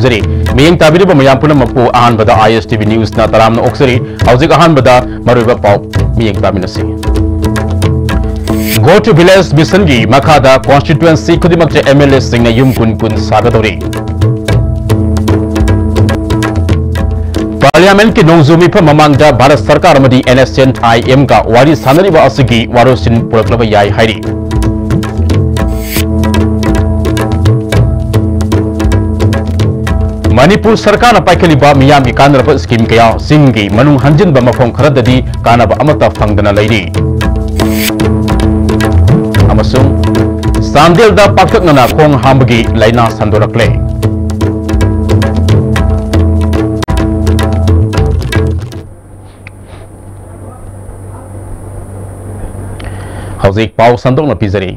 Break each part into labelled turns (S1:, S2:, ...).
S1: ꯊꯝꯖꯔꯤ ꯃꯤꯌꯦꯡ ꯇꯥꯕꯤꯔꯤꯕ ꯃꯌꯥꯝ ꯄꯨꯝꯅꯃꯛꯄꯨ ꯑꯍꯥꯟꯕꯗ ISTV ꯅ꯭ꯌꯨꯁꯅ ꯇꯔꯥꯝꯅ ꯑꯣꯛꯆꯔꯤ ꯍꯧꯖꯤꯛ ꯑꯍꯥꯟꯕꯗ ꯃꯔꯨꯑꯣꯏꯕ ꯄꯥꯎ ꯃꯤꯌꯦꯡ ꯇꯥꯃꯤꯟꯅꯁꯤ Go to Village Mission gi Makada constituency Kudimakche MLA singna yum kun sagadori Parliament ki nongzumi pa mamangda Bharat Sarkar amadi NSNIM ka wari sanariba asigi warosin puraklaba yai hairi Manipur Sarkar na paikaliba miyam ki kanaraba scheme kaya singi manung hanjin ba mafong kharadadi kanaba amata fangdana lairi Amasung Sandil da pakakna khong hambagi laina sandorakle Hauzik pau sandok na pizari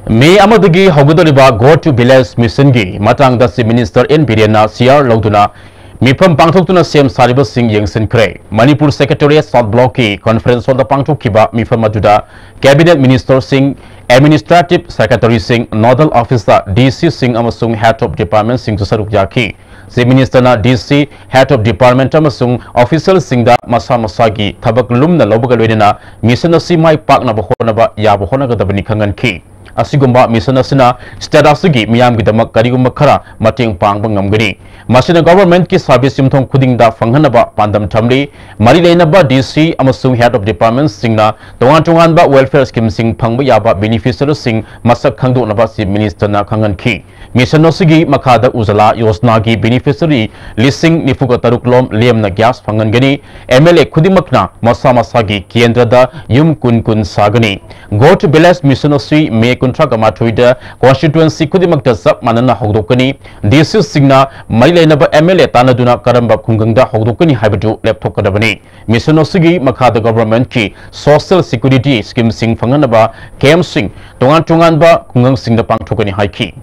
S1: May amadagi haugadoliba Go to Village Mission gi matang da si Minister N Birena CR Lauduna Mifam Pangtokuna Sem Sariba Singh Yengsin Kre Manipur Secretariat South Block ki Conference on the Pangtokiba Mifam Majuda Cabinet Minister Singh Administrative Secretary Singh Nodal Officer DC Singh Amasung Head of Department Singh Susaruk Yaki Si Minister na DC Head of Department Amasung Official Singh da Masa Masagi Tabak Lumna Lobagalwedina Mission na si Mai Park na Bahonaba Yabahona Gadabani Kangan Ki Asigumba mission asina statusgi miyam gidamak karigumba khara mateng pangba ngamgani masina government ki service yumthong khudingda fanghanaba pandam thamli mari leinaba DC amasung head of department singna tongan ba welfare scheme sing phangba yaba beneficiary sing masak khangdonaba si minister na khangan ki mission osigi makhada ujala yojna gi beneficiary listing nifuga taruklom lemna gas phangangani MLA khudimakna masa masagi kendra da yum kun sagani go to village mission osri me Contract Amatuida constituency Kudimakta Sap Manana Hodokani, DC Signa, Mailenaba MLA Tanaduna Karamba Kunganga Hodokani Habadu Laptop Kadabani, Mission Osigi Makada Government Ki, Social Security Scheme Sing Fanganaba, KM Sing, Tonganba, Kungang Sing the Pangtokani Haiki.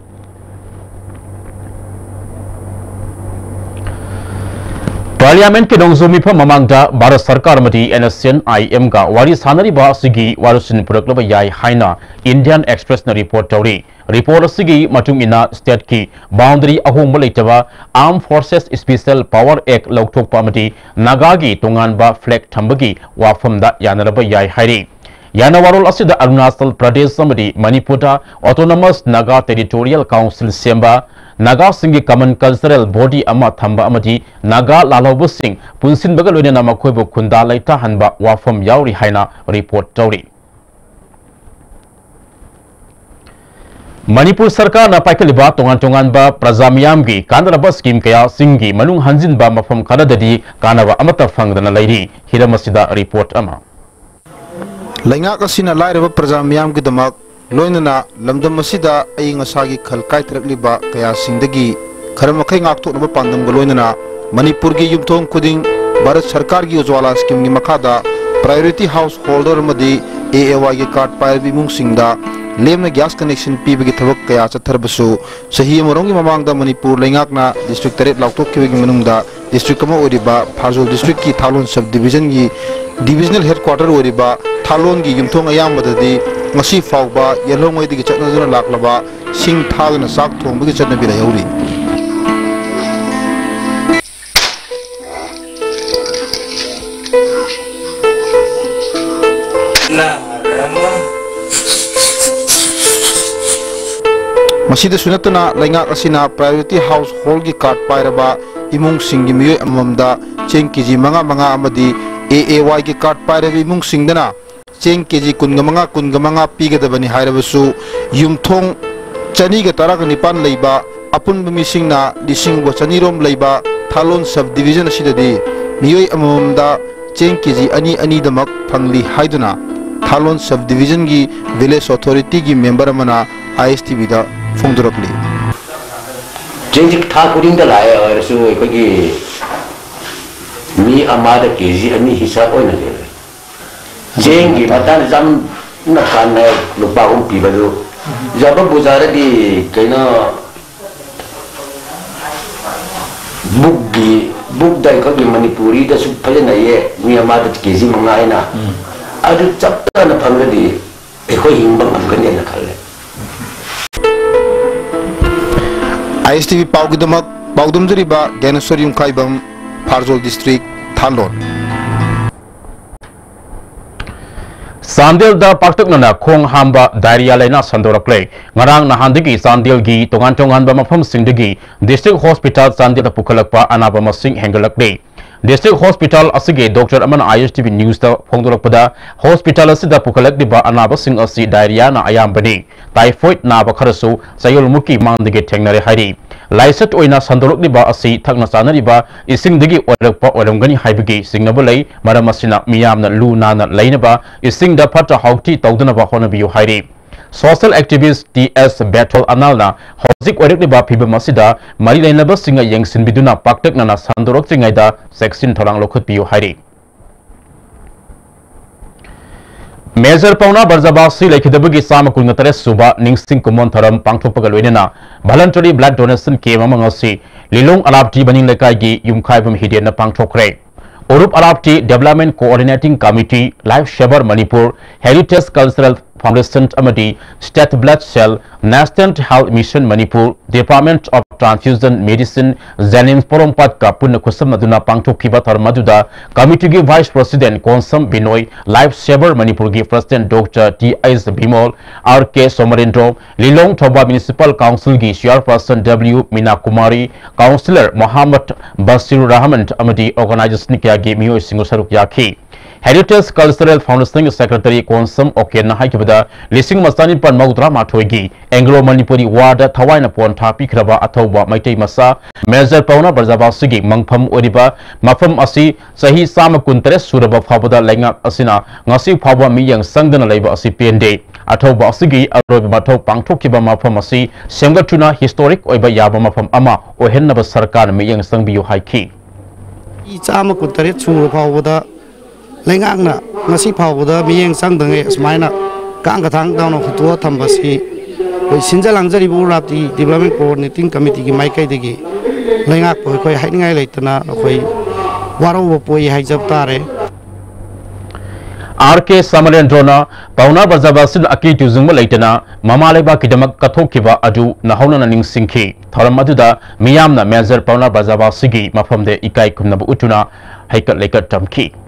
S1: Parliament ke nongzumi pa mamangda Bharat Sarkar amadi NSNIM ka wari sanari ba sigi warusin puraklaba yai haina Indian Express na report tawri report sigi matung ina state ki boundary ahongba leitaba Armed Forces Special Power Act lokthok pa amadi Nagagi tonganba flag thambagi wafamda yanaraba yai hairi Yanawarol asida Arunachal Pradesh amadi Manipur Autonomous Naga Territorial Council semba Naga Singh Common Cultural Body ama thamba amadi Naga Lalobu Singh punsin bagal wena makoibo khunda laita hanba wafam yauri haina report tawri Manipur Sarkar na paikaliba tongan ba Prazamiyam gi kandaraba scheme kaya singi manung hanjin ba mafam kanadadi kanaba amata fangdana lairi hiramasida report ama
S2: Lainga kasina lairaba Prazamiyam gi damak Loinana lamdam masida ay ngasagi khalkai trakliba kaya singdagi kharamakhay ngakthoknaba pandam galoinana Manipur gi yumthong kuding Bharat Sarkar gi ujwala scheme gi makhada priority householder madi AAY gi card pairbi mung singda lemna gas connection pibagi thabak kaya chatharbasu sahi amorong gi mamangda Manipur laingakna district taret lauktok ki gi manungda district kama oriba Phajol district ki Thalon sub division gi divisional headquarter oriba Thalon gi yumthong ayamadadi ngasi fawba yelongoi digi chatnaduna laklaba sing thagna sak thongbagi chatnabi layauri masida sunatuna lainga asina priority household gi card pairaba imung singi miyoi amamda cheng kg manga amadi AAY gi card pairaba imung singdana Cheng kg kungamanga pigadabani hairabasu yumthong chaniga taraga nipan leiba apun misingna lising bo chanirom leiba Thalon sub division asidadi miyoi amamda cheng kg ani damak phangli haiduna Thalon sub division gi village authority gi member amana ISTV da phongdorakli
S3: cheng tha kuding da lai arasu ekoi mi amada kg ani hisab oina le Jeng ki matan jam nakan na lupa umpi baru jaba buzara di kena buk dai ko di Manipuri da su pale na ye mi amada kezi mangai na adu chapta na phangga di ekho himbang amgani na khalle
S2: ISTV pau gidamak Baudumjariba Ganasorium Kaibam Parzol District Thalon
S1: Sandil da Paktukna Kong Hamba Diarrhea Lena Sandorakle Ngarang Nahandigi Sandil Gi Tongan Tongan Bamafam Singdigi District Hospital Sandil Pukalakpa Anabama Sing Hengalakle District Hospital Asige Dr. Aman ISTV News da Pongdolakpada Hospital Asida Pukalakdiba Anaba Sing Asi Diarrhea na Ayambani Typhoid Naba Karasu Sayul Muki Mandige Tengnare Hari Laisat Oina Sandorokdiba Asi Thakna Sanariba Isingdigi Orakpa Orangani Haibigi Singnabulay Maramasina Miyamna Lu Nana Lainaba Ising da Pata Hauti Taudanaba Honabiu Hari Social activist TS Battle Analna Hozik Orekliba Piba Masida Marilainaba Singa Yangsin Biduna Paktak Nana Sandorok Singaida Sexin Torang Lokut Piu Hari Major Pauna Barzabasi Lakidabagi Samakungatare Suba Ningsing Kumon Taram Pangtopagalwena Voluntary Blood Donation came among us Lilong Alapti Baning Lekagi Yumkaibam Hidiana Pangtokre Urup Alapti Development Coordinating Committee Life Shabar Manipur Heritage Cultural Foundation Amadi State Blood Cell National Health Mission Manipur Department of Transfusion Medicine Zanin Porompat Kapun Kusam Maduna Pangtok Kibatar Maduda Committee Vice President Konsam Binoy Life Saver Manipur President Dr. T.I.S. Bimol R.K. Somarendro Lilong Thoba Municipal Council Gi Chairperson W. Mina Kumari Councillor Muhammad Basir Rahman Amadi Organization Kyagi Mio Singosaruk Yaki Heritage Cultural Foundation Secretary Konsam Okena Haikibada Lising Masani Pan Maudra Matoigi Anglo Manipuri Wada Tawaina Pon Tapi Kraba Atauba Maitei Masa Major Pauna Barzabasigi Mangpam Oriba Mafam Asi Sahi Sama Kunteres Suraba Fabada Lenga Asina Ngasi Paba Miyang Sangdana Labor Asi PND Atauba Asigi Arobi Mato Pangtokiba Mafam Asi Semgatuna Historic Oiba Yaba Mafam Ama Ohenaba Sarkar Miyang Sangbiu Haiki
S4: Sama Kunteres Suraba Lengakna ngasi phawda miyeng sangdange smaina kangkathang dawno khutua thambasi koi sinjalang jari bu rapti development coordinating committee gi maikai degi lengak koi haingai leitana koi waro poi haijab tare
S1: R.K. Samarendrona Pauna Bazabasin Aki Tuzung Malaytana Mamaleba Kidamak Katokiba Adu Nahona Ning Sinki Taramaduda Miyamna Major Pauna Bazabasigi Mafam de Ikai Kumnabu Utuna Haikat Lekat Tamki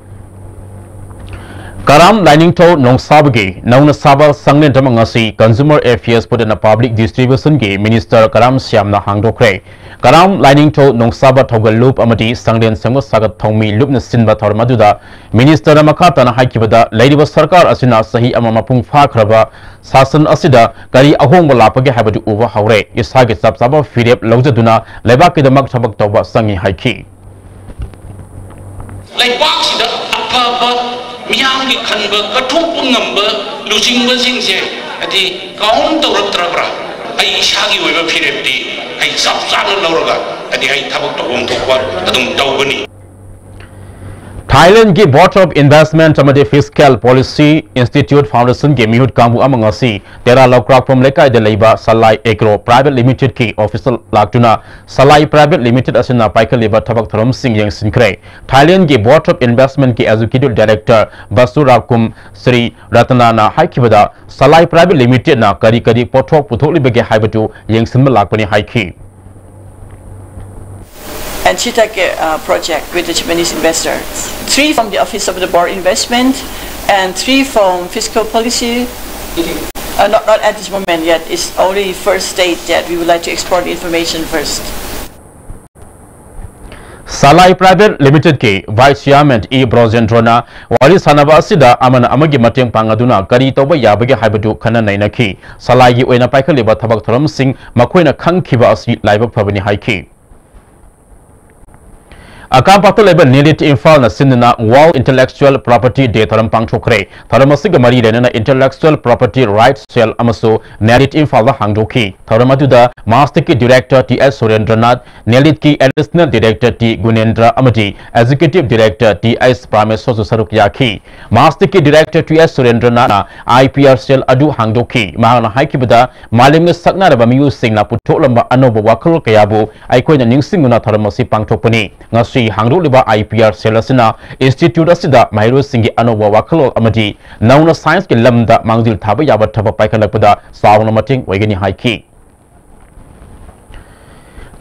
S1: Karam Lining To Nong Sabagi Nauna Saba Sanglen Tamangasi Consumer Affairs put in a public distribution gi Minister Karam Siamna Hangdokre Karam Lining To Nong Saba Togal Loop Amadi Sanglen Sango Sagat Tongmi Lupna Sinba Tormaduda Minister Makata Haikibada Lady Sarkar Asina Sahi Amamapung Fakraba Sasan Asida Kari Ahong Lapage Habadu Uva Haure Isagi Sabsaba Philip Lojaduna Lebaki the Maktabak Toba Sangi Haiki
S5: Like box the Miyam ki khanba kathuk ngamba lusing basing se ati kaun tawrak trabra ai shagi oiba phirepti ai sap san lawraga ati ai thabak tawom thokwa adum tawbani
S1: Thailand ki Board of Investment Amade Fiscal Policy Institute Foundation ke mihut kambu amangasi tera lokrak from lekai de leiba Salai Agro Private Limited ki official laktuna Salai Private Limited asina paikal leba thabak tharam sing yang sinkre Thailand ki Board of Investment ki Executive Director Basurakum Sri Ratanana haikibada Salai Private Limited na kari kari pothok puthok libege haibatu yang sinma lakpani haiki
S6: and Chitake project with the Japanese investors. 3 from the Office of the Board Investment and 3 from Fiscal Policy. Not at this moment yet. It's only first stage that we would like to explore the information first.
S1: Salai Private Limited ke Vice Chairman E. Brozendrona Wali Sanaba Sida Amana Amagi Mateng Pangaduna Kari Toba Yabage Habadu Kana Nainaki Salai Oina Paikaliba Tabak Tharam Singh Makoina Kankiba Asi Laibak Pabani Haiki Akam Pato Labor needed Infal na Sinna Wall Intellectual Property Day Taram Pangchokre Taramasiga Mari Renana Intellectual Property Rights Cell Amaso Nelit Infal Hangdoki Taramatuda Masterki Director T.S. Surendranath Nelitki Additional Director T. Gunendra Amadi Executive Director T.S. Prameso Sarukyaki Masterki Director T.S. Surendranath IPR Cell Adu Hangdoki Mahana Haikibada Malim Sakna Bamiu Singna Putolamba Anoba Wakal Kayabu Aikoina Ningsinguna Taramasi Pangtopani Nasi Hangdu Liba IPR Selasina Institute Asida Mahiro Singi Anowa Wakalo Amadi Nauna Science Ki Lamda Mangdil Taba Yaba Taba Paikalakpada Sawana Mating Wagani Haiki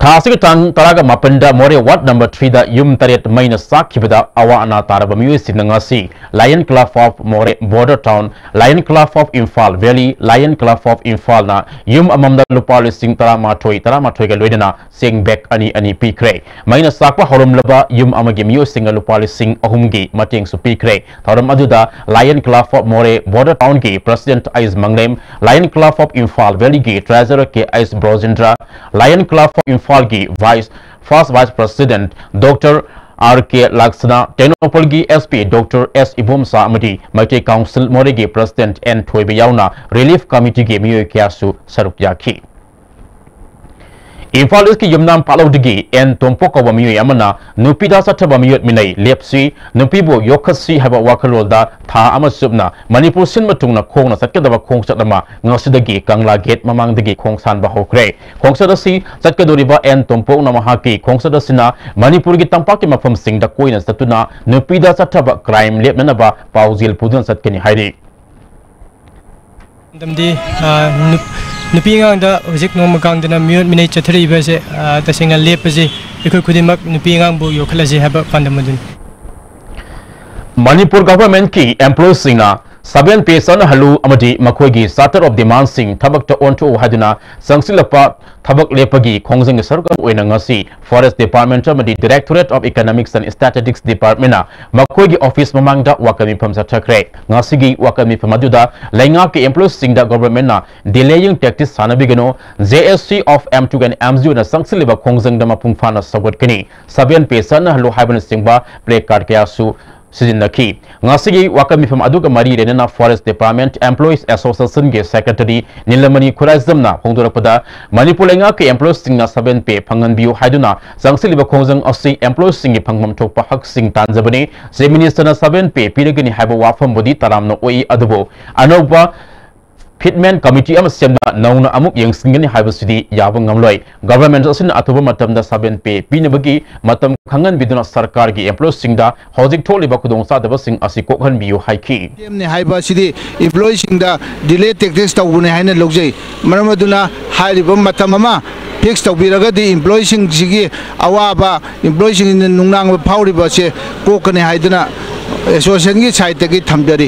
S1: Thasik Tang Taraga Mapenda More Wat number 3 the Yum Taret minus Sakibada Awa Ana Tarabamu Sinangasi, Lion Club of More Border Town, Lion Club of Infal Valley, Lion Club of Infal na Yum Amam the Lupal Sing Taramatoi Ludina, Sing Beck Ani Pikre, minus Sakwa Horum Laba, Yum Amagim Sing a Lupal Sing Ohumgi, Mating Su Pikre, Taram Aduda, Lion Club of More Border Town Gi, President Ice Manglem, Lion Club of Infal Valley Gi, Treasurer K Ice Brozindra, Lion Club of Infalgi First Vice President Dr. R.K. Laksana, Tenopolgi SP Dr. S. Ibumsa Amadi, Mate Council Moregi President N. Toibayauna, Relief Committee Gemi Kiasu Sarukyaki. Infal is ki yumnam palodigi and Tompoko Bamiu Yamana, Nupida Satabamiut Minay, Lepsi, Nupibo Yokasi have a Wakalolda, Ta Amasubna, Manipur Sinmatuna Kong, Sakadava Kong Satama, Nosidagi, Kangla Gate, Mamang Digi, Kong San Bahokre, Kong Sadasi, Sakadoriba and Tompo Namahaki, Kong Sadasina, Manipur Gitampakima from Sing the Queen and Satuna, Nupida Sataba, Crime, Lepmanaba, Pauzil Pudan Satkini Heidi.
S7: Nupingang da ojik no makang dina mute minute chathri base ta singa lepaji ikoi khudimak nupingang bu yokhalaji haba pandamadun
S1: Manipur government ki employees singna 7 person halu amadi makoigi starter of demand sing thabak ta onto haduna sangsilapa thabak lepagi khongjing sarkar oina ngasi forest department amadi directorate of economics and statistics department na makoigi office mamangda wakami pham sathakre ngasi gi wakami phamaduda lainga ki employees sing da government na delaying tactics sanabigano JSC of M2 and M0 na sangsiliba khongjing da mapung phana sagot kini 7 person halu haiban singba play card kya su Sizinaki. Ngasigi wakami from Aduka Mari Renana Forest Department Employees Association Ge Secretary Nilamani Kurazamna Hongdurapada Manipulenga ke employees sing na 7 pe Pangan Biu Haiduna Sangsiliba Khongjang Osi employees sing Pangmam Tokpa Hak Sing Tanzabani Se Minister na 7 pe Piragini Haba Wafam Bodi Taram no Oi Adubo Anoba Pitman Committee am semna nauna amuk yang singani haibasidi yabang ngamloi government asin atuba matam da 7 pe pinabagi matam khangan biduna sarkar gi employees singda hojik tholi ba kudong sa daba sing asi kokhan biu haiki
S8: ne haibasidi employees singda delay tactics tawune haina logjai maramaduna hairiba matam ama fix tawbiraga di employees sing sigi awaba employees sing nungnang phawriba se kokane haiduna association gi site gi thamjari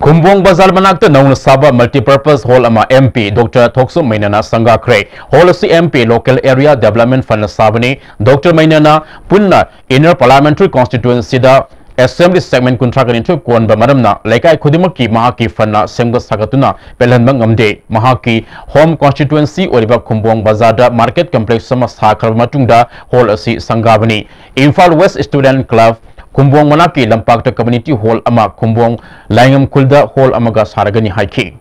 S1: Kumbong Bazar Manakta known Saba Multipurpose Hall Ama MP Dr. Tokso Mainana Sanga Kre Hall MP Local Area Development Fund Sabani Dr. Mainana Punna Inner Parliamentary Constituency da Assembly Segment Contract into Kwan Bamadamna Leka Kudimaki Mahaki Fana Semga Sagatuna Pelanbangamde Mahaki Home Constituency Oriba Kumbong Bazada Market Complex Sama Sakar Matunda Hall Sangavani Infal West Student Club Kumbong Manaki Lampakta Community Hall Ama Kumbong Laingam Kulda Hall Amaga Saragani Haiki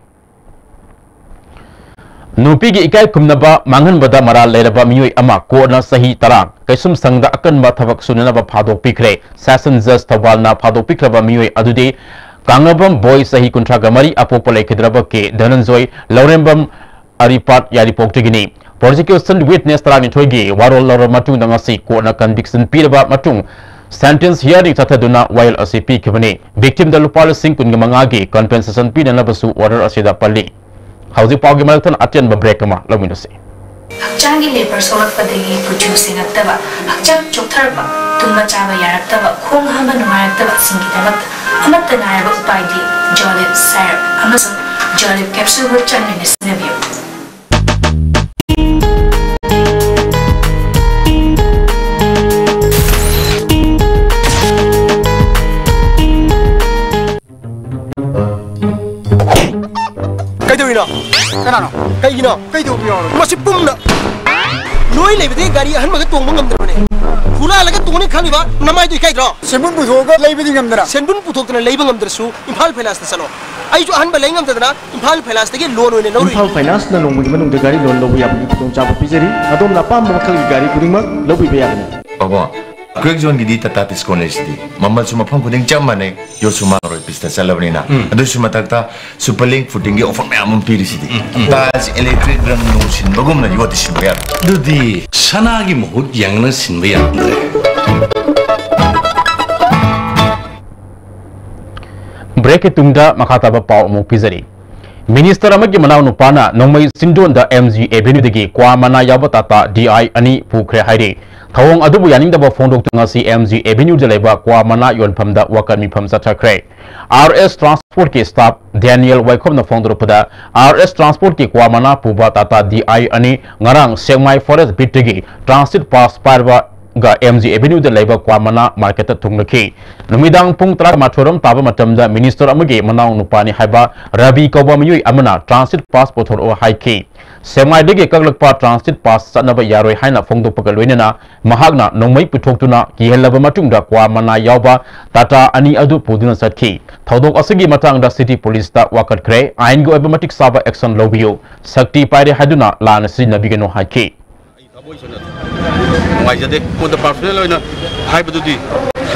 S1: Nupigi Ikai Kumnaba Mangan Bada Mara Leraba Mui Ama Kona Sahi Tarang Kaisum Sangda Akan Batavak Sunanaba Pado Pikre Sasan Zas Tawalna Pado Pikraba Mui Adude Kangabam Boy Sahi Kuntragamari Apopole Kidraba Ke Dananzoi Laurembam Aripat Yaripok Tigini Prosecution Witness Tarani Togi Warol Laura Matung Dangasi Kona Conviction Piraba Matung Sentence hearing Tataduna while a CP Kivani. Victim the Lupal Sing Kungamangagi, compensation pin and Labasu order Asida Pali. How's the Poggy Melton attend Babrekama? Let me see.
S9: Hakchangi labor solak padagi producing at Tava, Hakchak Chotarba, Tumachava Yaratava, Kung Hama Numaratava Singitavat, Amatanaraba Pidi, Jolip Sire, Amazon, Jolip Capsule with Chinese review.
S10: Kenapa? Kayak gini, kayak itu masih pun nak. Noi lebih deh gari han makan tuang mangam terus ni. Pula lagi tuang ni kan ni ba, nama itu kayak itu.
S8: Senbun putuk kan lebih tinggal mendera.
S10: Senbun putuk tu lebih mangam terus. Impal finance salo. Ayo jo han balengam terus na. Impal finance lagi loan ni nauri.
S11: Impal finance na loan mungkin mana gari loan lebih apa? Tuang capai pizeri. Atau napa makan gari kuning mak lebih bayar ni.
S12: Apa? Quick zone gidi tata college di. Mamal cuma pang kuning jam mana? Yo cuma roy business salam ni na. Aduh cuma takta superlink footing ge offer me amam piri sidi. Tas electric drum nusin bagum na yo disin bayar.
S13: Dudi sana gi mohut yang na sin bayar andre.
S1: Break tungda makata ba pau mo pizari. Minister amagi manaw nupana nongmai sindon da MG Avenue dagi kwa mana yaba tata DI ani pukre hairi thawong adubu yaning daba phondok tunga si MG Avenue jalaiba kwa mana yonpham da wakami pham chathakre RS Transport ke staff Daniel Waikhom na phondro pada RS Transport ke kwa mana puba tata DI ani ngarang Sengmai Forest bitigi transit pass parba ga MG Avenue da laiba kwa mana market thunglaki numidang pung tra mathoram taba matamda minister amage manaw nupani haiba Rabi Koba miyoi amana transit pass pothor o haiki semai dege kaglakpa transit pass sanaba yaroi haina phongdokpa loinana mahagna nongmai puthokuna kihelaba matungda kwa mana yawba tata ani adu puduna satki thodok asigi matangda city police ta wakat kre ain go automatic saba action lobiyo sakti paire haduna lana sinabigeno haiki
S14: ngoài ra đây một tập phim này là hai bên đi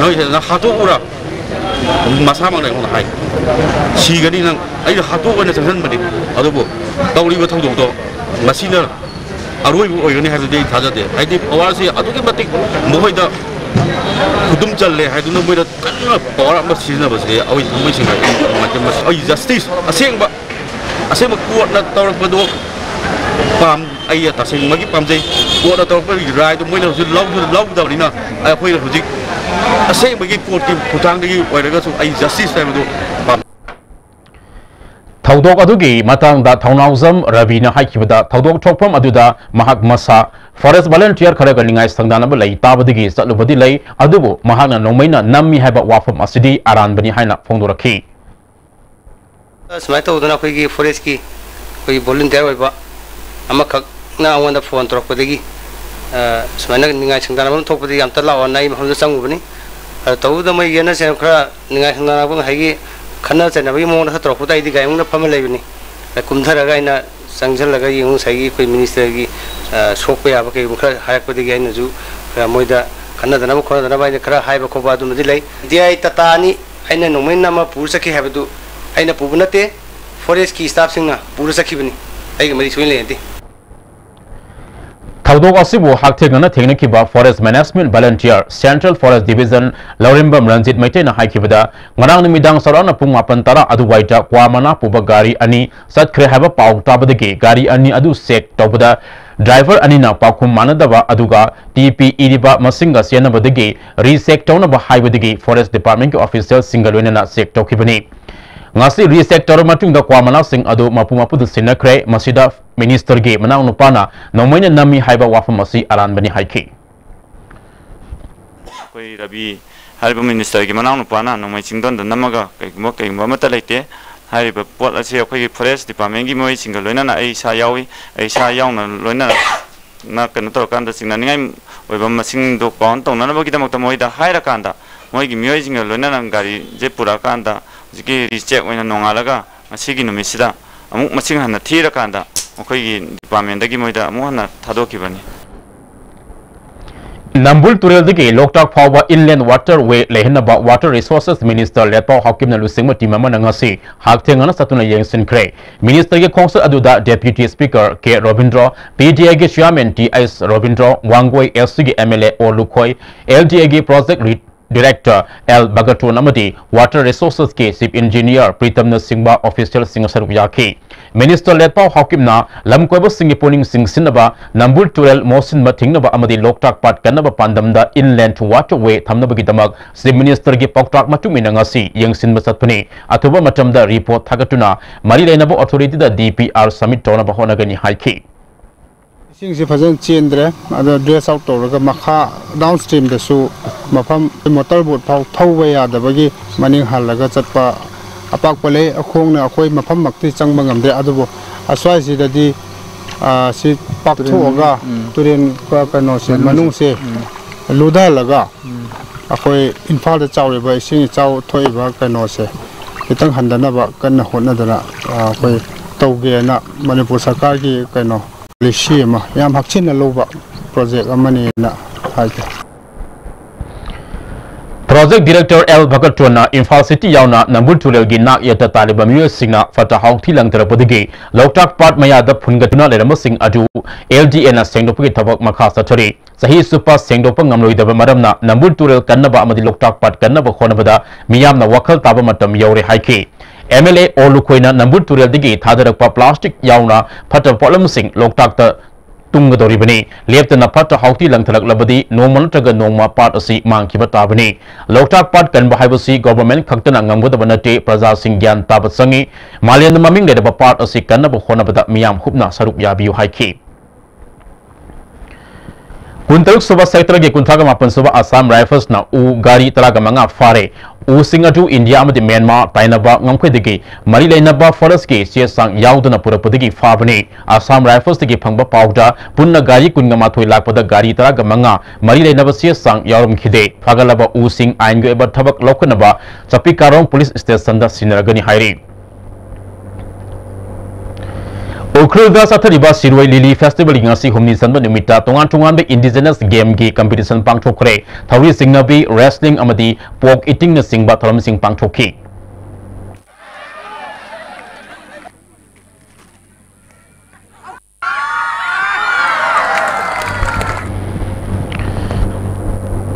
S14: nói là khá tốt rồi mà sao bằng này không hay chỉ cái này là ấy là khá tốt cái này thành thân mà đi ở đâu bộ đâu đi vào thông dụng đó mà xin là ở đâu bộ cái này hay là đi tháo ra đấy hay đi ở đâu ở đâu cái mặt tiền mỗi đó kutum challe hay đúng bây giờ cắn là bỏ ra mà xin là bớt gì ôi không xin cái mà cái mà ôi justice xem mà cuộn là tao được bao pam ai ta sinh mấy cái pam gì cuộn là tao phải rai tụi mới là lâu đầu đi nè ai phải là gì xem mấy cái cuộn cái phụ thang đi vậy là cái số ai justice này mà tụi pam
S1: thodok adugi matang da thonawzam Ravina haikibada thodok thokpam aduda mahak masa forest volunteer khara galingai sangdana ba lei tabadigi salubadi lei adubu mahakna nomaina nammi haiba wafam asidi aran bani haina phongdorakhi
S15: smai to dana khoi gi forest ki khoi volunteer oi ba amakak na awanda phone torok padagi smai na ningai sangdana ba thok padagi am ta law nai maham da sangu bani to da mai yana se khara ningai sangdana ba haigi khana chana bi mo na torok padai di gai mo na phama lei bani kumthara ga ina sangjal laga yung sai khoi minister gi sokpa ya ba ke khara hayak padagi ina ju moida khana dana khona dana ba khara hai ba khoba du madi lei diai tatani aina nomai na ma pur sakhi habdu aina pubunate forest ki staff singa pura sakhi bani ai ga mari suin le enti
S1: thodok asibu hakthegana thengnakiba forest management volunteer central forest division Laurimbam Ranjit Maitena haikibada ngarang nimidang sarana pung 8:10 aduwaita kwamana puba gari ani satkhre haba pau tabadagi gari ani adu sek tobada driver anina pakhum manadaba aduga TPE diba masinga senabadagi resek tawnaba haibadagi forest department ki official singalwenana sek tokibani ngasi resector matungda kwamana sing adu mapu du sinakre masida minister ge manang nupana nomaina nami haiba wafam masi aran bani haiki
S16: koi rabi haiba minister ge manang nupana nomai chingdon da namaga kai mata leite haiba pot ase khoi forest department gi moi singal loina na ai sa yauna loina na kan to kan da singna ningai oiba masing do kon tong na ba kidamak ta moi da haira kan da moi gi moi singal loina na gari je pura kan da 지기 리체크 오이나 농알라가 시기 놈이시다 아무 마칭 하나 티라 간다 거기 디파트먼트기 뭐이다 아무 하나 타도기바니
S1: Nambul Turel Loktak Power Inland Waterway Lehenaba Water Resources Minister Lepo Hakim na lusing mo timama na ngasi haktengana satuna yengsin kre Minister ge Kongsa aduda Deputy Speaker K Robindro PDA ge Chairman TS Robindro Wangway SC ge MLA Olukhoy LDA ge Project Director L Bagato Namadi Water Resources ke Chief Engineer Pritam Singba Official Singasar Yaki Minister Lepo Hakim na Lamkoiba Singiponing Singsinaba Nambul Turel Mosin Matingnaba Amadi Loktak Pat Kanaba Pandamda Inland Waterway Thamnaba Gidamak Si Minister ge Poktak Matumina ngasi Yengsin Masatpuni Atuba Matamda report Thagatuna Mari Lainabo Authority da DPR Summit Tona Bahonagani Haiki
S17: Singsi Fajan Chendra ada dress out toraga makha downstream da su mafam motor boat phau thauwa da bagi maning halaga chatpa apak pale akhong na akhoi mafam makti changba ngamde adubo aswai si da di si pak thoga turen ka kano se manung se luda laga akhoi infal da chawre ba sing chaw thoi ba kano se kitang handana ba kan honna dana akhoi tawge na Manipur sarkar gi kano Lishima yam hakchin loba project amani na haike
S1: Project Director L Bhagatona Imphal City yauna Nambul Turel gi nak yata taliba myu singna fata hau thilang terapodigi Loktak Part Maya da phungatuna lerama sing adu LDA na sengdopi thabak makha sathori sahi super sengdopa ngamloi daba maramna Nambul Turel kannaba amadi Loktak Part kannaba khonabada miyamna wakhal taba matam yaure haike MLA Olukoina Nambut Turel Digi Tadarakpa plastic yauna Pata Polam Sing Loktakta Tungadoribani, Lieutenant Pata Hauti Langtalak Labadi, no Montaga Noma part of sea Mankiba Tabani, Loktak Pat can Bahibasi government Kaktan Angamudabanate, Praza Singyan Tabatsangi, Malian Maming Leda part of sea Kanabahona Miam Hupna Sarup Yabi Haiki. Kuntaruk Suba Sector Kuntaga Mapan Suba Assam Rifles na U Gari Talaga Manga Fare U Singatu India Amadi Myanmar Tainaba Ngamkwedigi Mari Lainaba Forest Ki Siasang Yaudana Purapudigi Fabani Assam Rifles Tigi Pangba Pauda Punna Gari Kungamatui Lakpada Gari Talaga Manga Mari Lainaba Siasang Yaurum Kide Pagalaba U Sing Aingu Eba Tabak Lokanaba Chapikarong Police Station da Sinaragani Hairi Ukrulda Sathariba Sirwai Lily Festival ngasi humni sanba numita tongan be indigenous game gi competition pangthokre Thauri Singnabi wrestling amadi pork eating na singba thoram sing pangthokhi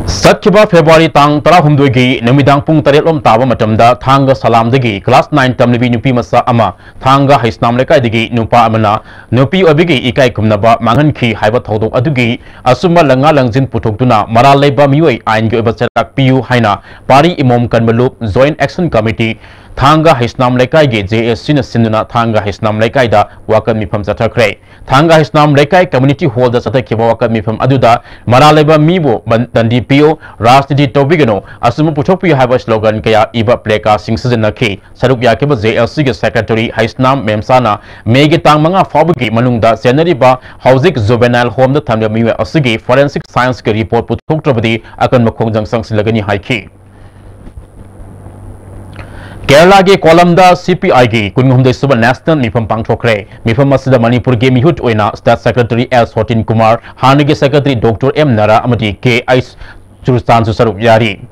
S1: Satkiba February tang tara humdoi gi namidang pung taret lom taba matamda thanga salam dagi class 9 tamlibi nupi masa ama thanga haisnam lekai dagi nupa amana nupi obigi ikai kumnaba mangan khi haiba thodok adugi asuma langa langjin puthokduna mara leba mioi ain gi bacharak piu haina pari imom kanmalup joint action committee Thanga Hisnam Lekai ge JSC na Sinduna Thanga Hisnam Lekai da wakan mifam chathakre Thanga Hisnam Lekai community hall da chathakhiba wakan mifam aduda maraleba mibo dandi pio rajniti tobigano asumu puthokpi haiba slogan kaya iba pleka singsijinakhi saruk yakiba JSC ge secretary Hisnam Memsana mege tang manga fawgi manungda senariba housing juvenile home da thamya miwe asigi forensic science ke report puthoktrabadi akan makhongjang sangsilagani haiki Kerala ke Kolamda CPI ke Kunhumde Suba National Mifam Pangthokre Mifam Masida Manipur ke Mihut Oina State Secretary S. Hotin Kumar Hanige Secretary Dr. M. Nara Amadi K. Ice Churustan Susarup Yari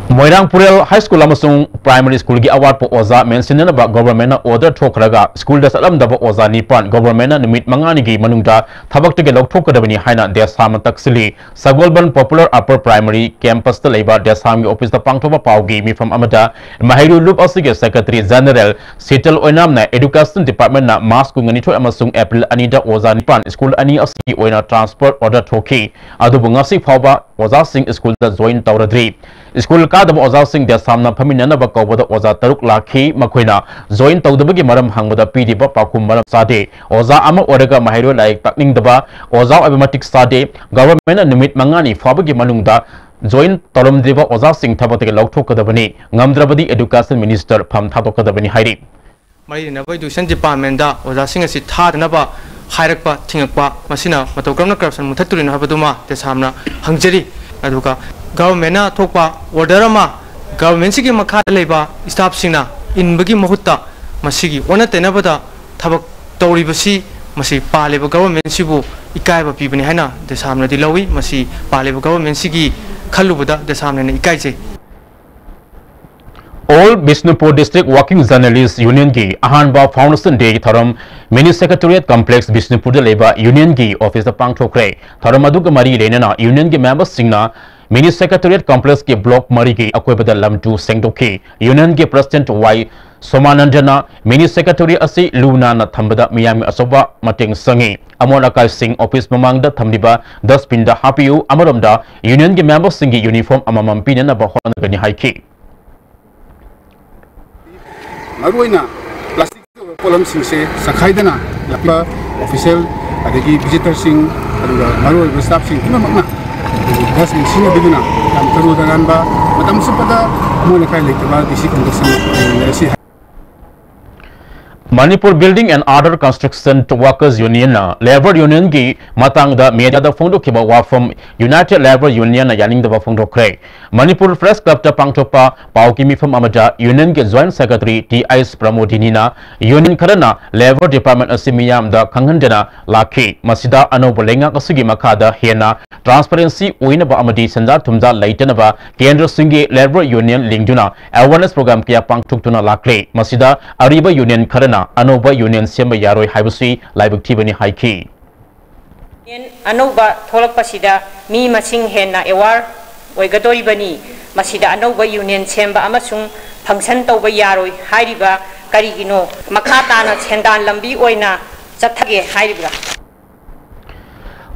S1: Moirang Purel High School amasung Primary School gi award po oza mentioned ba government na order thokraga school da salam da ba oza nipan government na nimit mangani gi manungda thabak te lok thokadabani haina desam taksili Sagolban Popular Upper Primary Campus ta leiba desam gi office da pangthoba pawgi mi from amada Mahiru Loop asige Secretary General Settle Oinam na Education Department na mass ku ngani thoi amasung April ani da oza nipan school ani asigi oina transport order thoki adu bungasi phawba oza sing school da join tawradri school ka da oza sing de samna phaminana ba kawbada oza taruk lakhi makoina join tawdabagi maram hangbada pidi ba pakum maram sade oza ama oraga mahiro laik takning daba oza automatic sade government nimit mangani fabagi manungda join torom deba oza sing thabate lokthokadabani ngamdrabadi education minister pham thadokadabani hairi
S18: mari na boy education department da oza sing asi thadna ba hairakpa thingakpa masina matokramna corruption muthatturin habaduma te samna hangjari aduka government na thokpa order ama government sigi makha leba staff singna inbagi mahutta masigi ona tenabada thabak tawribasi masi paleba government sibu ikaiba pibani haina de samna dilawi masi paleba government sigi khalubada de samna ne ikaije
S1: All Bishnupur District Working Journalists Union ki Ahanba Foundation Day Tharam Mini Secretariat Complex Bishnupur de Leba Union ki Office of Pangthokre Tharam aduga mari lenana Union ki members singna Mini Secretariat Complex ke Block Mari ki akoibada lamtu sengdokhi Union ki President Y Somanandana Mini Secretary asi Luna na thambada miyami asoba mateng sangi Amon Akai Singh Office mamangda thamdiba 10 pinda hapiu amaromda Union ki members singi uniform amamam pinana ba hona gani haiki
S17: Maruina plastic polam singse sakhaidana lapa official adagi visitor sing aduga maroi staff sing kuma makna das sing sing biguna kam taru dangan ba matam sepada mo nakai lekaba disi condition si
S1: Manipur Building and Other Construction Workers Union na Labor Union ki matang da media da phongdo kiba wa from United Labor Union na yaning da phongdo kre Manipur Press Club ta pangthopa pawki mi from amada Union ke Joint Secretary TIS Pramodini na Union karana Labor Department asimiyam da khanghandana lakhi masida anobolenga kasigi makada hena transparency oina ba amadi sanda thumja laitana ba Kendra Singh Labor Union lingduna awareness program kya pangthuktuna lakle masida ariba union karana Anoba Union Sema Yaroi Haibusi Laibuk Tibani Haiki
S19: Anoba Tolak Pasida Mi Masing Hena Ewar ꯑꯣꯏꯒꯗꯣꯔꯤꯕꯅꯤ ꯃꯁꯤꯗ ꯑꯅꯧꯕ union ꯁꯦꯝꯕ ꯑꯃꯁꯨꯡ function ꯇꯧꯕ ꯌꯥꯔꯣꯏ ꯍꯥꯏꯔꯤꯕ ꯀꯔꯤꯒꯤꯅꯣ ꯃꯈꯥ ꯇꯥꯅ ꯁꯦꯟꯗꯥꯟ ꯂꯝꯕꯤ ꯑꯣꯏꯅ ꯆꯠꯊꯒꯦ ꯍꯥꯏꯔꯤꯕ꯭ꯔꯥ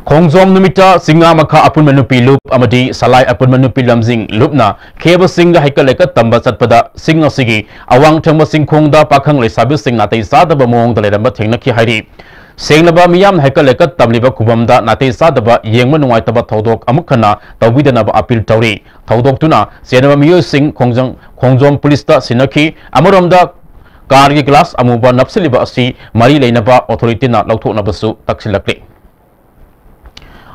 S1: Khongjom numita singa makha apun manupi lup amadi salai apun manupi lamjing lupna kheba singa haikaleka tamba chatpada singa sigi awang thangma singkhongda pakhang le sabi singna tei sadaba mong dale ramba thengna ki hairi senglaba miyam haikaleka tamliba kubamda natei sadaba yengma nungai taba thodok amukhana tawbidana ba appeal tawri thodok tuna senaba miyo sing khongjom police ta sinakhi amoromda car gi glass amuba napsiliba asi mari leinaba authority na lauthokna basu taksilakli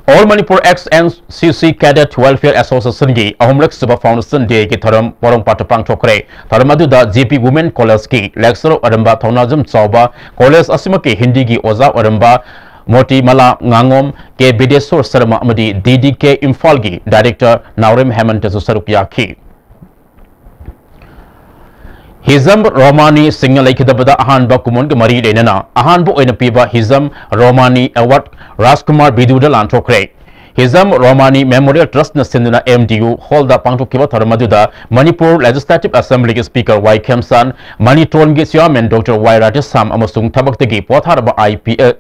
S1: All Manipur ex-NCC Cadet Welfare Association ki ahumlak suba foundation day ki tharam porong patapang chokre tharam aduda JP Women College ki lecturer aramba thonajam chawba college asima ki Hindi ki oza aramba Moti Mala Ngangom ke Bideswar Sarma amadi DDK Imphal ki director Naurem Hemant Saruk yakhi Hizam Romani Singa Laikidabada Ahan Bakumon Mari Lenana Ahan Bo Enapiba Hizam Romani Award Rajkumar Biduda Lantokre Hizam Romani Memorial Trust na Sinduna MDU Hall da Pangtokiba Tharamaduda Manipur Legislative Assembly Speaker Y Kemsan Manitron gi Chairman Dr. Y Rajasam amasung Tabaktagi Potharaba IPA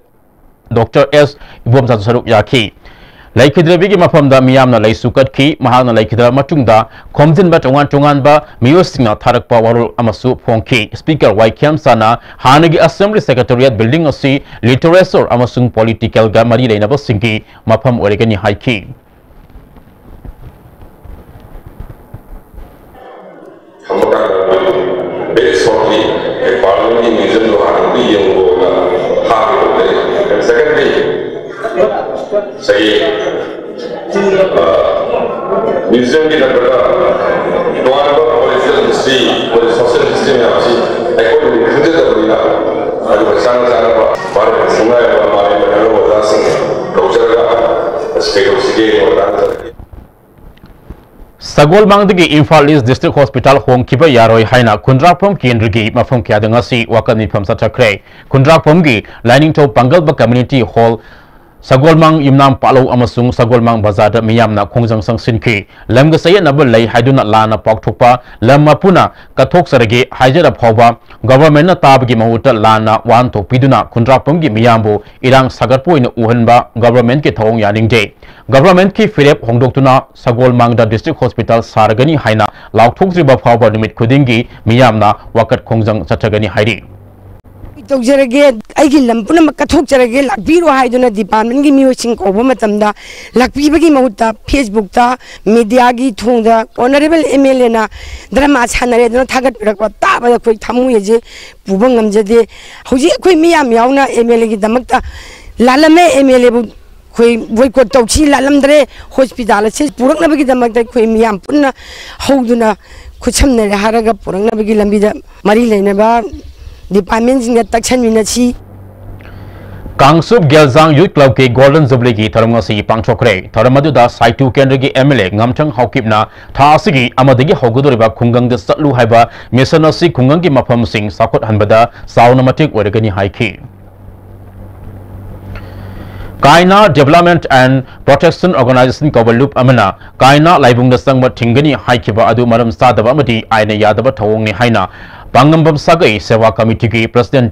S1: Dr. S Ibomsa Saruk Yaki Laikidrebigi mafamda miyamna laisukat ki mahana laikidra matungda khomjin ba tongan ba miyosingna tharakpa warul amasu phongki Speaker Y Kemsana hanagi Assembly Secretariat building asi literature amasung political ga mari leinaba singki mafam oregani haiki
S20: Museum di negara tuan political history, social history yang masih ekor di kerja terlibat. Ada bersama-sama para sungai yang mari mengenal wajah kau sekarang sekali orang.
S1: Sagol Mangdigi Imphal East District Hospital Hong Kiba Yaroi Haina Kundrapom Kendrigi Mafam Kyadangasi Wakan Nipam Satakre Kundrapomgi Lining to Pangalba Community Hall Sagolmang Imnam Palo Amasung Sagolmang Bazada Miyamna Kongjang Sang Sinki Lamga Sayan Nabul Lay Haiduna Lana Poktopa Lamapuna Katok Saragi Hajara Pova Government Tabgi Mahuta Lana Wan to Piduna Kundrapomgi Miyambo Irang Sagarpo in Uhanba Government Ki Thong Yaning Day Government Ki Philip Hongdoktuna Sagolmang da District Hospital Saragani Haina Lautok Riba Pova Nimit Kudingi Miyamna Wakat Kongjang Satagani Haidi
S21: Toggerage, I give them Punama Katok, like Biro Hydona Department, give me a sing over Matamda, like Pibagi Mota, Facebook, Mediagi, Tonda, Honorable Emilena, Dramas Hanare, no target Taba, the quick Tamuye, Pubangam Jade, Hosi Quimia Miauna, Emily Damata, Lalame Emily. We could talk to Lalamdre Hospital, says Purana Damata Quimiam Puna, Hoduna, Kuchamne Haraga, Purana Vigilambida, Marilena. Departments in the Taxan Unity
S1: Kangsup Gelzang Youth Club ke Golden Jubilee ki Tharamasi Pangchokre Tharamaduda Saitu Kendra ki MLA Ngamchang Haukipna Thasigi Amadagi Hogodoriba Kungang de Satlu Haiba Mesanasi Kungang ki Mafam Sing Sakot Hanbada Saunamatik Oregani Haiki Kaina Development and Protection Organization Kawalup Amana Kaina Laibung the Sangma Tingani Haikiba Adu Maram Sadaba Madi Aina Yadaba Tawongi Haina Pangambam Sagai Sewa Committee ki President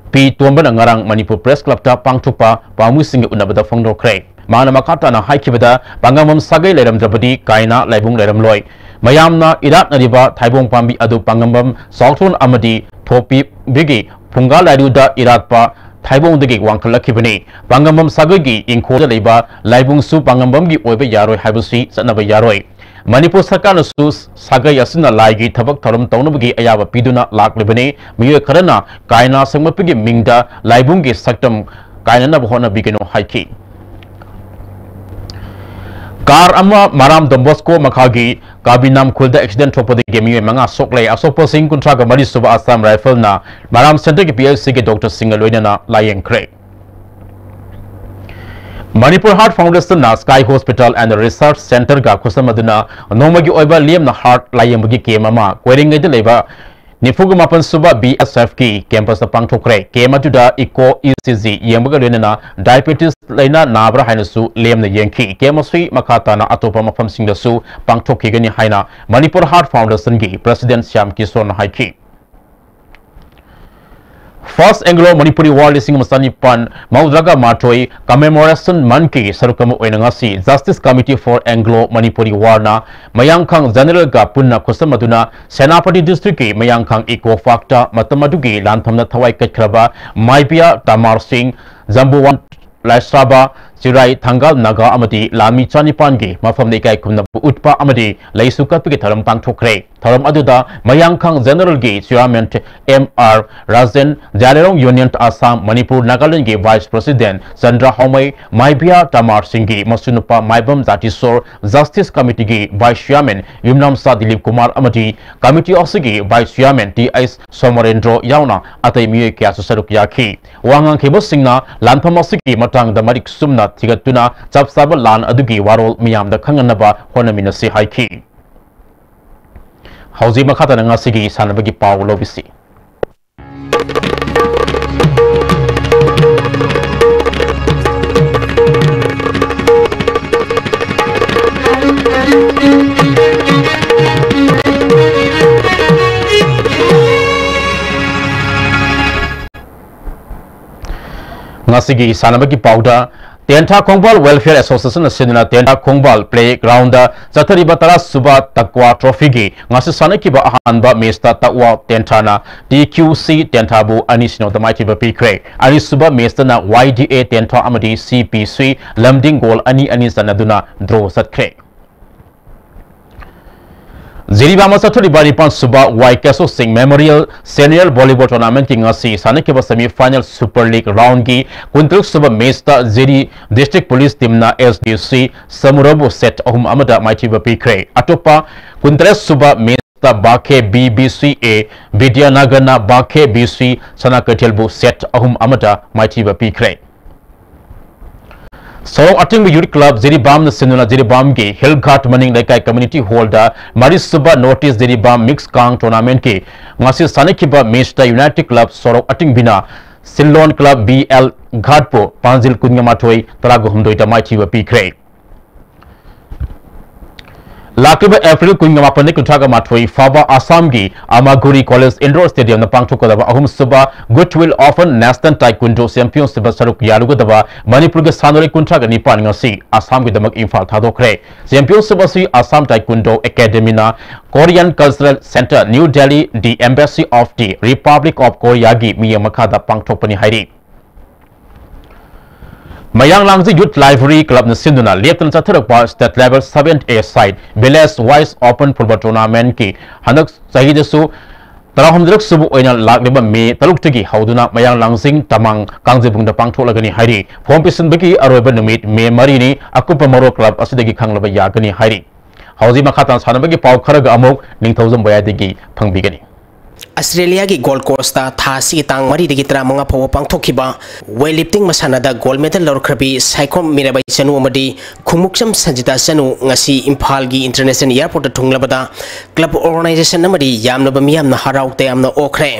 S1: P. Tuamban Ngarang Manipur Press Club ta Pangtupa Pamusing Unabada Fongdo Kre Mana Makata na Haikibada Pangambam Sagai Leram Drabadi Kaina Laibung Leram Loy Mayamna Irat Nariba Taibong Pambi Adu Pangambam Salton Amadi Topi Bigi Punga Laduda Iratpa Taibong Digi Wankalakibani Pangambam Sagagi in Koda Leba Laibung Su Pangambam gi Obe Yaroi Habusi Sanaba Yaroi Manipur Sarkar Sus Saga Yasina Laigi Tabak Tarum Taunabagi Ayaba Piduna Lak Libane Miyo Karana Kaina Samapigi Mingda Laibungi Saktam Kaina Bahona Bigano Haiki Car Ama Maram Dombosco Makagi Kabinam Kulda accident Topodi Gemi Manga Sokle Asopo Sing Kuntraga Marisuba Assam Rifle na Maram Center PLC Dr. Singalwena Lion Craig Manipur Heart Foundation na Sky Hospital and Research Center ga Kusamaduna Nomagi Oiba Liam na Heart Layamagi Kemama Queering Leba Nifugu Mapan Suba BSF ki campus the Pangtokre, Kematuda Eco ECZ, Yambagalina, Diabetes Lena Nabra Hainasu, Liam the Yankee, Kemasui Makatana Atopa Mafam Singasu, Pangtokigani Haina, Manipur Heart Founder Sangi, President Syam Kison Haiki. First Anglo Manipuri War Lising Masani Pan, Maudraga Matoi, Commemoration Manki, Sarukamu Enangasi, Justice Committee for Anglo Manipuri War na, Mayangkang General Gapuna Kosamaduna, Senapati District, Mayangkang Eco Factor, Matamadugi, Lantamna Tawai Kakraba, Maipia, Tamar Singh, Zambuwan, Laisraba, Sirai Tangal Naga Amadi, Lami Chanipangi, Mafam Nikai Kumna Utpa Amadi, Laisuka Pikitaram Pangtokre, Taram Aduda, Mayangkang General Gi, Surament MR Razen, Jalerong Union Assam, Manipur Nagaland Gi Vice President, Sandra Homai, Maibia Tamar Singhi, Masunupa Maibam Zatisor, Justice Committee Gi, Vice Chairman, Yumnam Sa Dilip Kumar Amadi, Committee Osigi, Vice Chairman T.S. Somarendro Yauna, Atay Mie Kiasu Saruk Yaki, Wangang Kibos Singna, Lanpam Osigi, Matang the Marik Sumna, Tigatuna, Chapsaba Lan Adugi, Warol Miam the Kanganaba, Honamina Si Haiki. Hauzi Makata Ngasigi, Sanabagi Pau Lobisi. Ngasigi Sanabagi Powder, Tenta Kongbal Welfare Association Sinina Tenta Kongbal Playground, Zatariba Tara Suba Takwa Trophy, Ngasi Sanakiba Ahanba Mesta Takwa Tentana, DQC Tentabu Anisino the Mighty Pikre, Anisuba Mestana YDA Tenta Amadi CPC, Lamding Goal Ani Anisanaduna, Dro Satkre. Ziribama Saturi Baripan Suba Y Keso Singh Memorial Senior Volleyball Tournament ngasi Sanakiba Semi Final Super League Round gi Kuntuk Suba Mesta Ziri District Police Team na SDC Samurabu Set Ahum Amada Mighty Pikre Atopa Kuntres Suba Mesta Bake BBCA Vidyanagar Bake BC Sanakatilbu Set Ahum Amada Mighty Pikre So, Ating Youth Club, Ziribam, the Sinula Ziribam Gi, Hillghat Maning Lekai Community Holder, Marisuba Notice Ziribam Mix Kang Tournament Ki, Ngasi Sanakiba Mesta United Club, Soro Ating Bina, Silon Club BL Ghatpo, Panzil Kunyamatoi, Taraguhumdoita Mighty Pikre. Lakiba April Kungamapane Kutaga Matoi, Faba Asamgi, Amaguri College Indoor Stadium, the Pangtukodava, Ahum Suba, Goodwill Often, Nastan Taekwondo, Champion Sibasaruk Yalugadava, Manipur Sanori Kuntaga Nipan Si, Assam with the Mak Infal Tadokre, Champion Sibasi, Assam Taekwondo Academy, Korean Cultural Center, New Delhi, the Embassy of the Republic of Korea, Miyamakada Pangtopani Hairi. Mayang Langzi Youth Library Club Nasinduna, Lieutenant Satarapa State Level 7A side, Vilas Wise Open Football Tournament Ki, Hanak Sahidesu, Tarahumdruk Subu Oina Lagliba Me, Taluktigi, Hauduna, Mayang Langsing, Tamang, Kangzibung the Pangtolagani Hari, Pompisan Biki, Arobanumit, Me Marini, Akupa Moro Club, Asidagi Kanglaba Yagani Hari. Hauzi Makatan Sanabagi Pau Karaga Amok, Ning thousand Bayadigi, Pangbigani.
S3: Australia ki Gold Coast ta thasi tang mari de gitra manga phaw pangthokiba weightlifting masana da gold medal lorkhrabi Saikom Mirabai Chanu amadi Khumukcham Sanjita Chanu ngasi Imphal gi International Airport thunglabada club organization amadi yamna bamiyam na harauk te amna okhre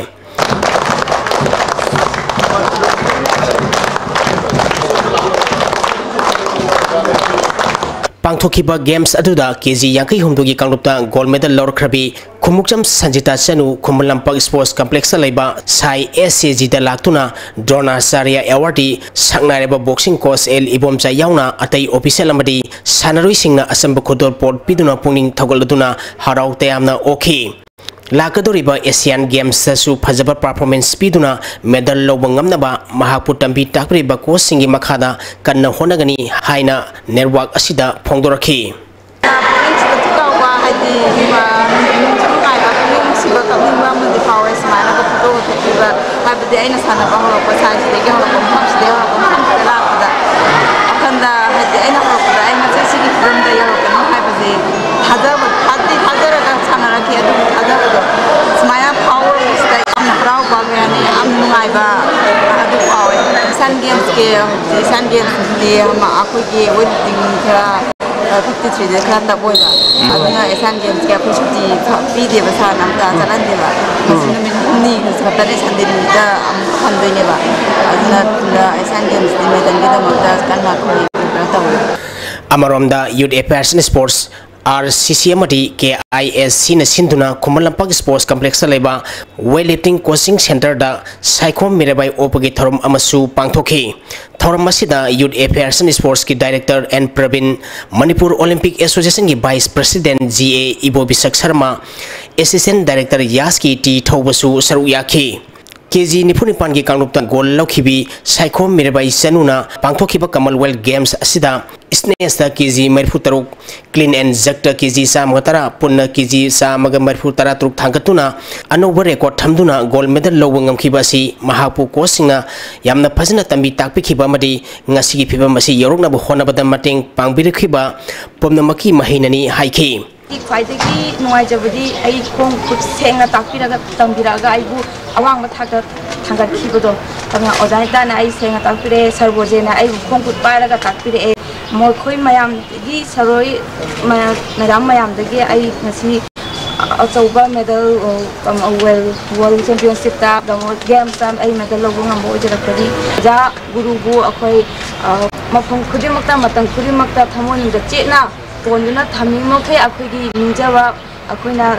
S3: Pangthokiba games aduda KG Yankai Humdugi Kanglupta gold medal lorkhrabi Khumukcham Sanjita Chanu Khumlampag Sports Complex laiba Sai SCG da laktuna Dronacharya Award Saknareba boxing coach El Ibomcha yauna atai official amadi sanaroi singna asamba khodor port piduna puning thogolduna harau tayamna okhi Lakadoriba Asian Games sasu phajaba performance piduna medal lobangam mahapu tambi takriba ko singi makhada kanna honagani haina network asida phongdorakhi
S22: Asian Games ke Asian Games di ma aku ke wedding ke
S2: 53 de khara ta boiba aduna Asian Games kya khu shuti pi de ba sa nam ta chalan de ba masina min ni khata ne sande ni da am doi ne ba aduna Asian Games de medan ge da ma ta kan ma khu ta
S3: Amaromda Youth Affairs and Sports RCCMD KISC na sinduna Kumalampak Sports Complex leba weightlifting coaching center da Saikom Mirabai opagi thorum amasu pangthoki thorum masida Youth Affairs and Sports ki Director and Pravin Manipur Olympic Association ki Vice President GA Ibo Bisak Sharma Assistant Director Yaski T Thobasu Saru Yaki KG Nipunipan ki Kanglupta goal Lokhibi Saikom Mirabai Sanuna pangthokiba Commonwealth Games asida Snesta KG Marfutaruk Clean and Zakta KG Samatara Punna KG Samaga Marfutara Truk Tangatuna Anover record Tamduna gold medal lowangam kibasi Mahapu Kosinga Yamna Pazana Tambi Takpi Kibamadi Ngasi Pibamasi Yoruna Buhona Badamating Pangbirikiba Pomnamaki Mahinani Haiki
S22: Kwaidagi nuaijabadi ai khong khut sengna takpiraga tambiraga aibu awang mathaga thangat khibodo tamna odai dana ai sengna takpire sarvojena ai khong khut paraga takpire moi khoi mayam gi saroi madam mayam dagi ai ngasi achauba medal world championship ta games tam ai medal lobu ngam ojarakadi ja gurubu akhoi mafung khudimakta matang khudimakta thamon da chena Ponduna Tamimo Kay Akugi Ninjawa Akuna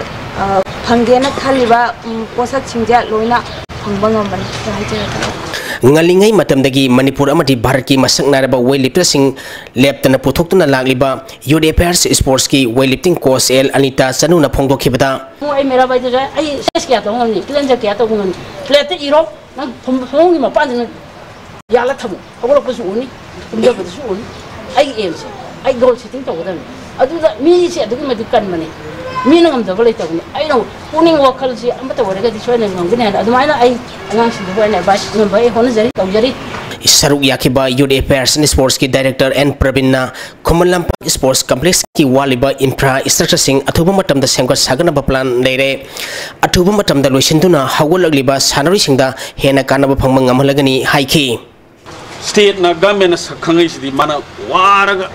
S22: Pangena Kaliba Posa Chinja Loina Pangbangaman Ngalingai matamdagi Manipur amati Bharati masak naraba weightlifter sing leptana puthokna lagliba Youth Affairs Sports ki weightlifting coach El Anita Sanuna phongdokhibada
S23: ai mera bai ja ai ses kya to ngani cleanse kya to ngani plate iro nang phongi ma pan yala thamu awlo pasu uni umda pasu uni ai ems ai goal setting to gadan aduda mi se adugi madu kan mani mi nangam da balai tawni ai no puning wakal si amata waraga di soina ngam gina adumaina ai angang si buana ba ngam bai hona jari tawjari
S3: Saruk Yakiba Youth Affairs and Sports ki Director and Pravina Kumalampak Sports Complex ki waliba infrastructure sing athuba matam da semka sagana ba plan leire athuba matam da loisinduna hawolagliba sanari singda hena kanaba phangma ngamhalagani haiki
S14: state na government na sakhangai sidi mana waraga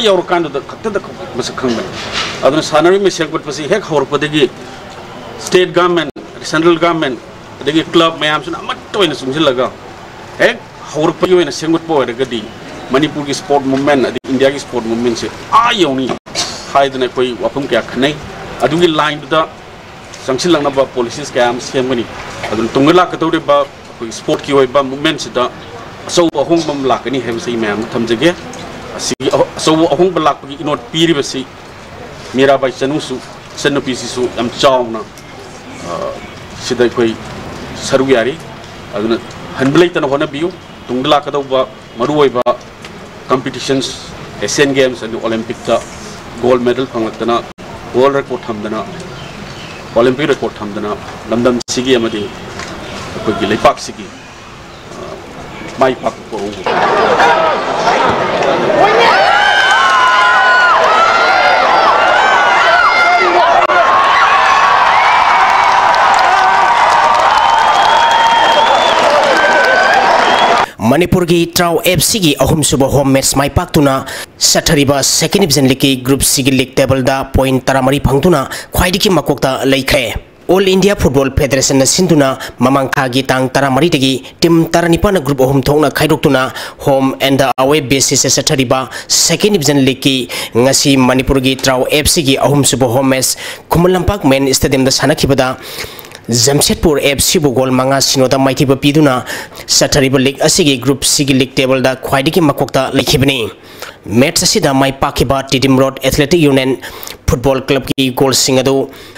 S14: yaur kandu da khatta da masakhang aduna sanari me sekbat pasi hek horpadagi state government central government dagi club mayam suna amatto ina sumjilaga hek horpagi ina sengut po gadi Manipur ki sport movement adi India ki sport movement se yauni haidna koi wapum kya khanai adugi line da sangsilang na ba policies kya am semgani adun tungla katore ba sport ki ba movement se da so ahong bam lakani hem sei ma'am thamjage asi so ahong balak pagi inot piri basi mera bai chanu su sanu pisi su am chawna sidai koi saru yari aduna hanblai tan hona biu tungla ka ba maruoi ba competitions Asian Games and Olympic ta gold medal phangatana world record thamdana Olympic record thamdana lamdam sigi amadi koi gilai pak sigi mai pak ko
S3: Manipur ki Trau FC ki ahum suba home match mai paktuna sathariba second division league ki group C ki league table da point taramari phangtuna khwaidi ki makokta leikhe All India Football Federation na sinduna mamangkha gi tang taramari tegi team taranipa na group ahum thongna khaidoktuna home and the away basis sathariba second division league ki ngasi Manipur ki Trau FC ki ahum suba home match Kumalampak main stadium da sanakhibada Jamshedpur FC Bugol Manga Sinoda Mighty Bapiduna Sathariba League Asigi Group Sigi League Table da Khwaidiki Makokta Lekhibani Match asida mai pakiba Tidim Road Athletic Union Football Club ki goal singadu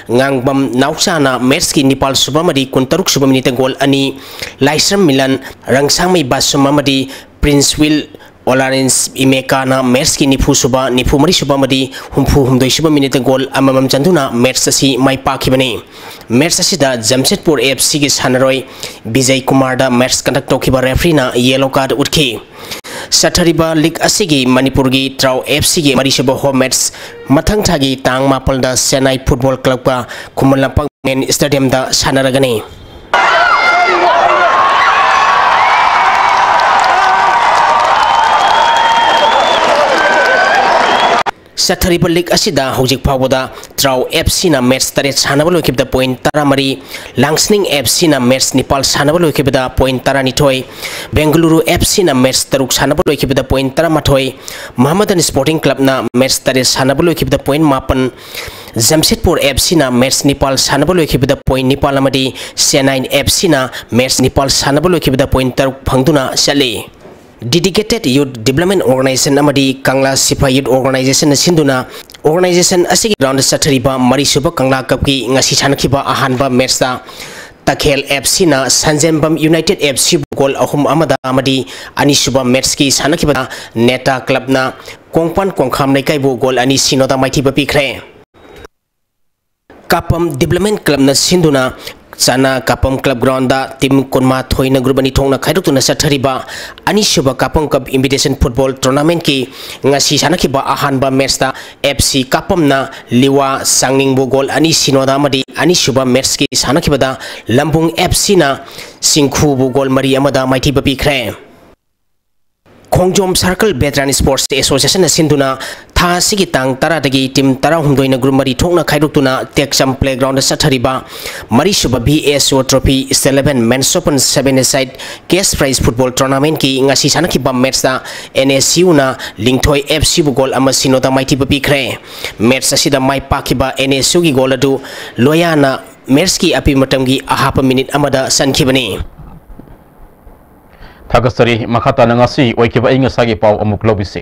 S3: ngangbam nauchana match ki Nepal subamadi kuntaruk subamini goal ani Laisram Milan rangsangmai basumamadi Prince Will Olarins Imekana match ki nifu suba nifu mari suba madi humfu humdoi suba minute goal amamam chanduna match asi mai pakibani match asida Jamshedpur FC ki sanaroi Vijay Kumar da match conduct tokiba referee na yellow card utkhi Sathariba League asigi Manipur ki Trau FC ki mari suba home match mathang thagi tang mapal da Chennai Football Club ka Kumalampak main stadium da sanaragani Sathariba League Asida, Hojik Pavoda, Trau FC na match Taret Sanabalo keep the point Taramari, Langsning FC na match Nepal Sanabalo keep the point Taranitoy, Bengaluru FC na match Taruk Sanabalo keep the point Taramatoy, Mohammedan Sporting Club na match Taret Sanabalo keep the point Mapan, Jamshedpur FC na match Nepal Sanabalo keep the point Nepal Amadi, C9 FC na match Nepal Sanabalo keep the point Taruk Pangduna Shale. Dedicated Youth Development Organization Amadi Kangla Sipa Youth Organization Sinduna Organization Asigi Round Sathariba Marisuba Kangla Kapki Ngasi Chanakiba Ahanba Matchda Takhel FC na Sanjembam United FC goal ahum amada amadi Anisuba Matchki Chanakiba Neta Club na Kongpan Kongkham Naikaibu goal ani Sinoda Maitiba Pikre Kapam Development Club na Sinduna Sana Kapam Club Ground da Tim Konma Thoina Grubani Thongna Khaidukuna Sathariba Anisuba Kapam Cup Invitation Football Tournament ki ngasi sanakiba ahanba match da FC Kapam na Liwa Sangning Bogol ani Sinoda Madi Anisuba match ki sanakiba da Lambung FC na Singkhu Bogol Mari Amada Maiti Bapi Kre Kongjom Circle Veteran Sports Association Sinduna Tha Sigi Tang Taradagi Team Tarahumdoina Group Mari Thongna Khaidukuna Texam Playground Sathariba Marisuba BSO Trophy 11 Men's Open 7-a-side Cash Prize Football Tournament ki ngasi sanakiba match da NSU na Lingthoi FC bu goal ama Sinoda Maiti Bapi Kre match asida mai pakiba NSU gi goal adu Loyana Merski api matamgi ahapa minute amada sankibani
S1: Thakasari Makata Nangasi Oikiba Ingasagi Pau Amuk Lobisi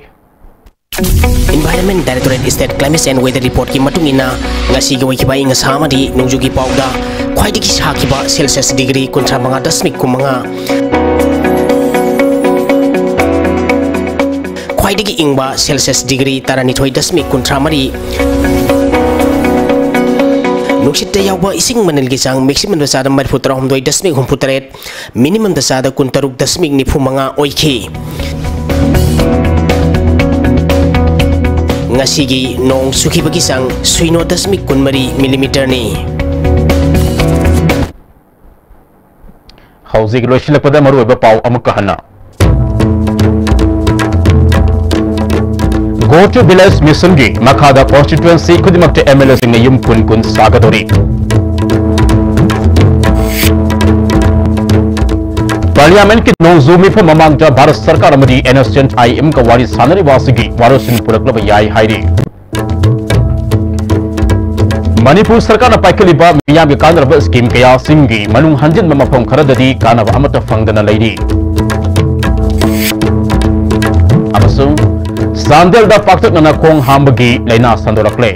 S3: Environment Directorate State Climate and Weather Report ki matungina ngasi gi Oikiba Ingasamadi nungjugi pauda khwaidigi sakiba Celsius degree kontra mga dasmik kumanga khwaidigi ingba Celsius degree taranithoi dasmik kontra mari Nuksita yawa ising manil gisang maximum dasada marfutra humdoi dasmik humputaret minimum dasada kuntaruk dasmik ni pumanga oiki ngasigi nong suki bagisang suino dasmik kunmari millimeter ni
S1: Hauzik loishila pada maru eba pau amukahana Go to Village Mission gi Makada constituency kudimakte MLA sing yum kun sagadori Parliament ki nongzumi pha mamangja Bharat Sarkar amadi innocent IM ka wari sanari wasigi warosin puraklaba yai hairi Manipur Sarkar na paikaliba miyam gi kanraba scheme kaya singi manung hanjin mamapam kharadadi kanaba amata fangdana leiri Amasung Sandel da paktak na kong hambagi laina sandorakle.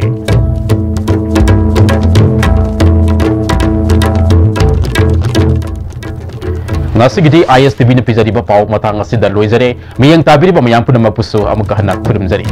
S1: Ngasigidi ISTV ni pizari ba pau mata ngasi da loizare miyang tabiri ba mayang puna mapuso amukahana kurumzari.